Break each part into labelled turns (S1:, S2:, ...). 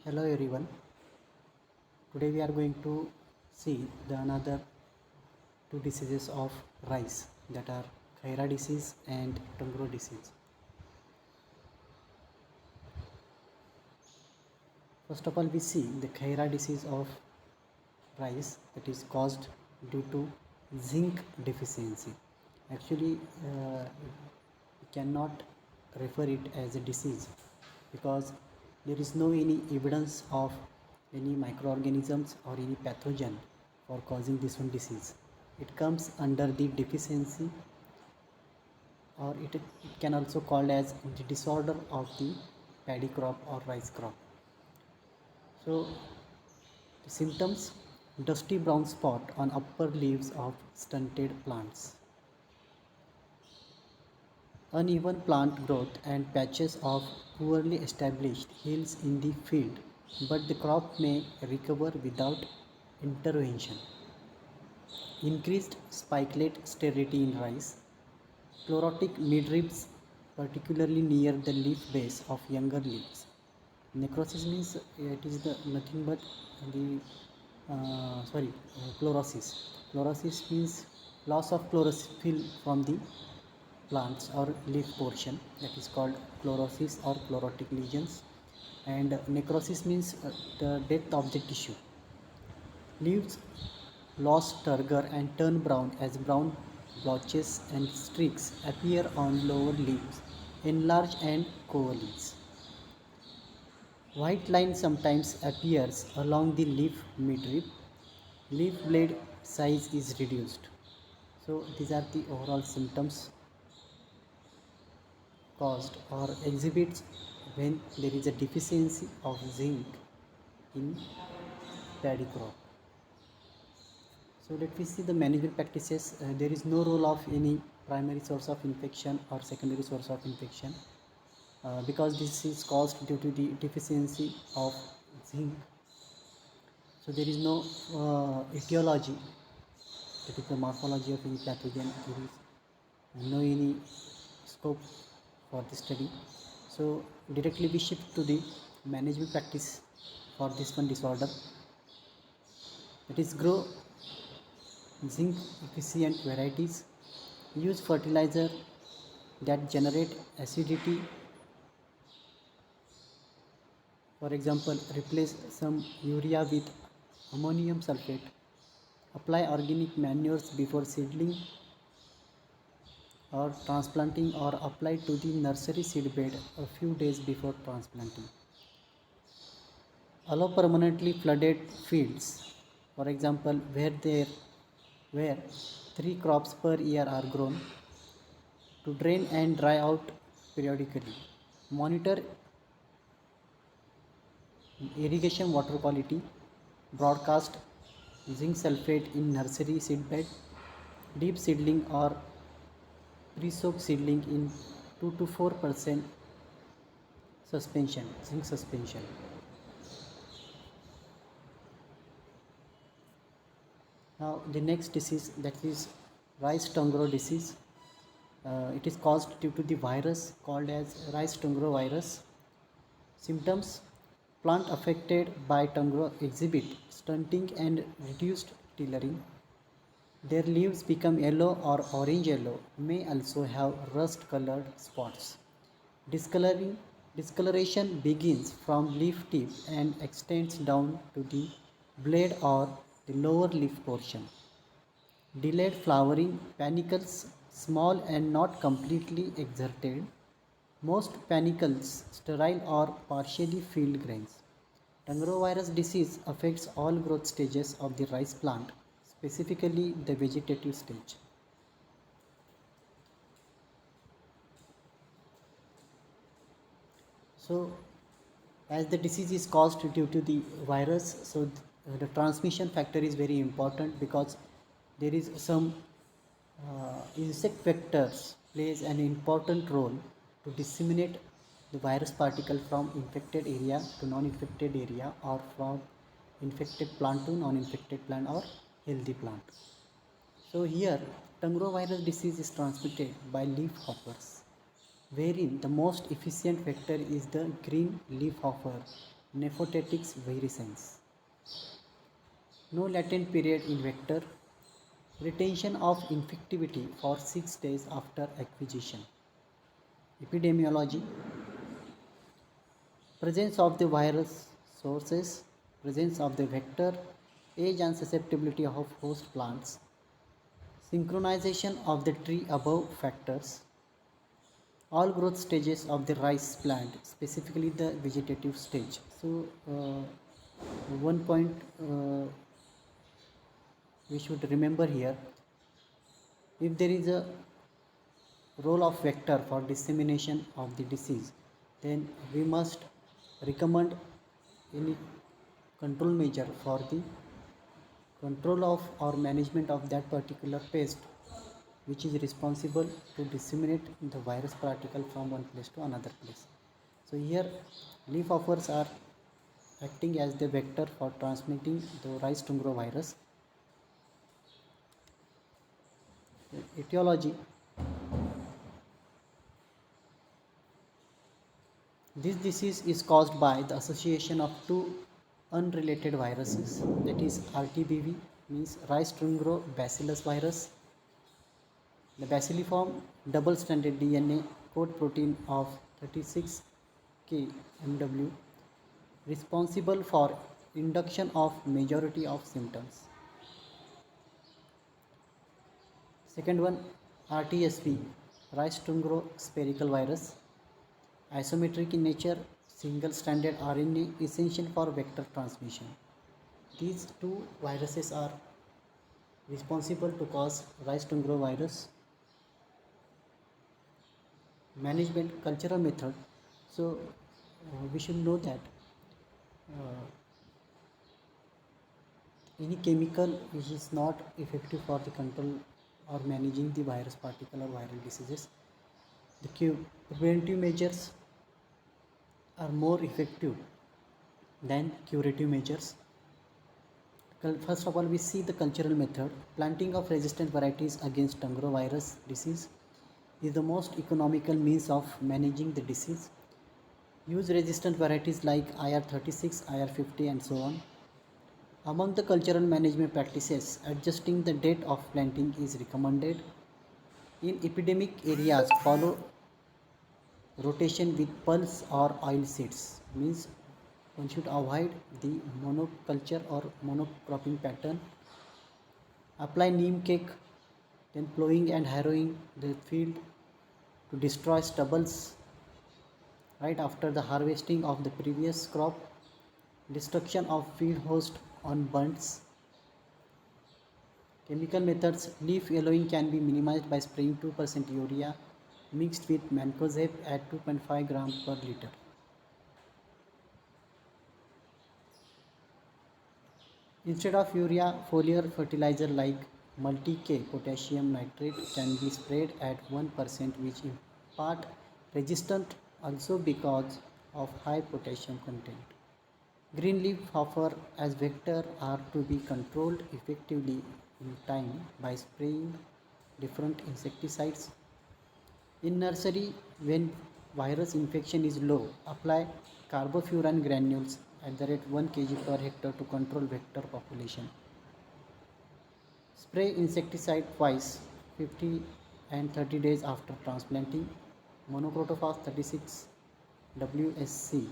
S1: Hello everyone. Today we are going to see the another two diseases of rice, that are Khaira disease and Tungro disease. First of all, we see the Khaira disease of rice, that is caused due to zinc deficiency. Actually, we cannot refer it as a disease because there is no any evidence of any microorganisms or any pathogen for causing this one disease. It comes under the deficiency, or it can also called as the disorder of the paddy crop or rice crop. So the symptoms: dusty brown spot on upper leaves of stunted plants, uneven plant growth and patches of poorly established hills in the field, but the crop may recover without intervention. Increased spikelet sterility in rice, chlorotic midribs, particularly near the leaf base of younger leaves. Necrosis means it is the nothing but the chlorosis. Chlorosis means loss of chlorophyll from the plants or leaf portion, that is called chlorosis or chlorotic lesions. And necrosis means the death of the tissue. Leaves lose turgor and turn brown as brown blotches and streaks appear on lower leaves, enlarge and coalesce. White line sometimes appears along the leaf midrib. Leaf blade size is reduced. So these are the overall symptoms caused or exhibits when there is a deficiency of zinc in paddy crop. So let me see the management practices. There is no role of any primary source of infection or secondary source of infection because this is caused due to the deficiency of zinc. So there is no etiology, that is the morphology of any pathogen. There is no any scope for the study. So directly we shift to the management practice for this one disorder. That is grow zinc efficient varieties, use fertilizer that generate acidity. For example, replace some urea with ammonium sulfate, apply organic manures before seedling or transplanting, or apply to the nursery seed bed a few days before transplanting. Allow permanently flooded fields, for example where 3 crops per year are grown, to drain and dry out periodically. Monitor irrigation water quality. Broadcast zinc sulfate in nursery seedbed. Deep seedling or pre-soak seedling in 2 to 4% suspension, zinc suspension. Now the next disease, that is rice tungro disease. It is caused due to the virus called as rice tungro virus. Symptoms: plant affected by tungro exhibit stunting and reduced tillering. Their leaves become yellow or orange yellow, may also have rust colored spots. Discoloration begins from leaf tip and extends down to the blade or the lower leaf portion. Delayed flowering, panicles small and not completely exerted. Most panicles sterile or partially filled grains. Tangrovirus disease affects all growth stages of the rice plant, specifically the vegetative stage. So, as the disease is caused due to the virus, so the transmission factor is very important because there is some insect vectors plays an important role to disseminate the virus particle from infected area to non-infected area, or from infected plant to non-infected plant or healthy plant. So here Tangrovirus disease is transmitted by leaf hoppers, wherein the most efficient vector is the green leaf hopper, nephotetics virescens. No latent period in vector. Retention of infectivity for 6 days after acquisition. Epidemiology. Presence of the virus sources, presence of the vector, age and susceptibility of host plants, synchronization of the tree above factors, all growth stages of the rice plant, specifically the vegetative stage. So, one point we should remember here, if there is a role of vector for dissemination of the disease, then we must recommend any control measure for the control of or management of that particular pest which is responsible to disseminate the virus particle from one place to another place. So here leaf hoppers are acting as the vector for transmitting the rice tumor virus. Etiology. This disease is caused by the association of two unrelated viruses, that is RTBV, means rice tumor bacillus virus. The bacilliform double-stranded DNA code protein of 36K MW responsible for induction of majority of symptoms. Second one, RTSV, rice tumor spherical virus. Isometric in nature, single-stranded RNA essential for vector transmission. These two viruses are responsible to cause rice tumor virus. Management cultural method. So we should know that any chemical which is not effective for the control or managing the virus particle or viral diseases, the preventive measures are more effective than curative measures. First of all, we see the cultural method. Planting of resistant varieties against virus disease is the most economical means of managing the disease. Use resistant varieties like IR36, IR50 and so on. Among the cultural management practices, adjusting the date of planting is recommended. In epidemic areas, follow rotation with pulse or oil seeds, means one should avoid the monoculture or monocropping pattern. Apply neem cake, then plowing and harrowing the field to destroy stubbles right after the harvesting of the previous crop. Destruction of field host on bunts. Chemical methods. Leaf yellowing can be minimized by spraying 2% urea mixed with mancozeb at 2.5 grams per liter. Instead of urea, foliar fertilizer like multi-K potassium nitrate can be sprayed at 1%, which impart resistant also because of high potassium content. Green leaf hopper as vector are to be controlled effectively in time by spraying different insecticides. In nursery, when virus infection is low, apply carbofuran granules at the rate 1 kg per hectare to control vector population. Spray insecticide twice, 50 and 30 days after transplanting. Monocrotophos 36 WSC,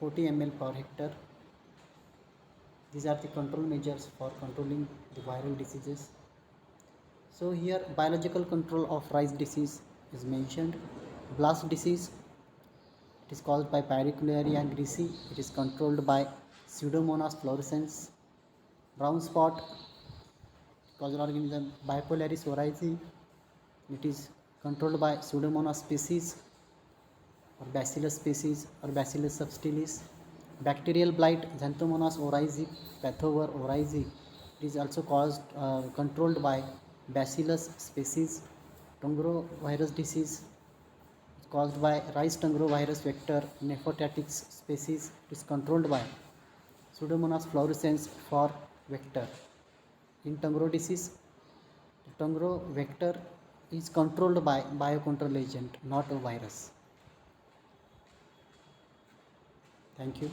S1: 40 ml per hectare. These are the control measures for controlling the viral diseases. So here biological control of rice disease is mentioned. Blast disease, it is caused by Pyracularia greasy. It is controlled by Pseudomonas fluorescens. Brown spot, causal organism Bipolaris oryzae. It is controlled by Pseudomonas species or Bacillus species or Bacillus subtilis. Bacterial blight, Xanthomonas oryzae, Pathover oryzae. It is also controlled by Bacillus species. Tumor virus disease is caused by rice tumor virus vector Nephotetics species. It is controlled by Pseudomonas fluorescens for vector. In tumor disease, the tumor vector is controlled by biocontrol agent, not a virus. Thank you.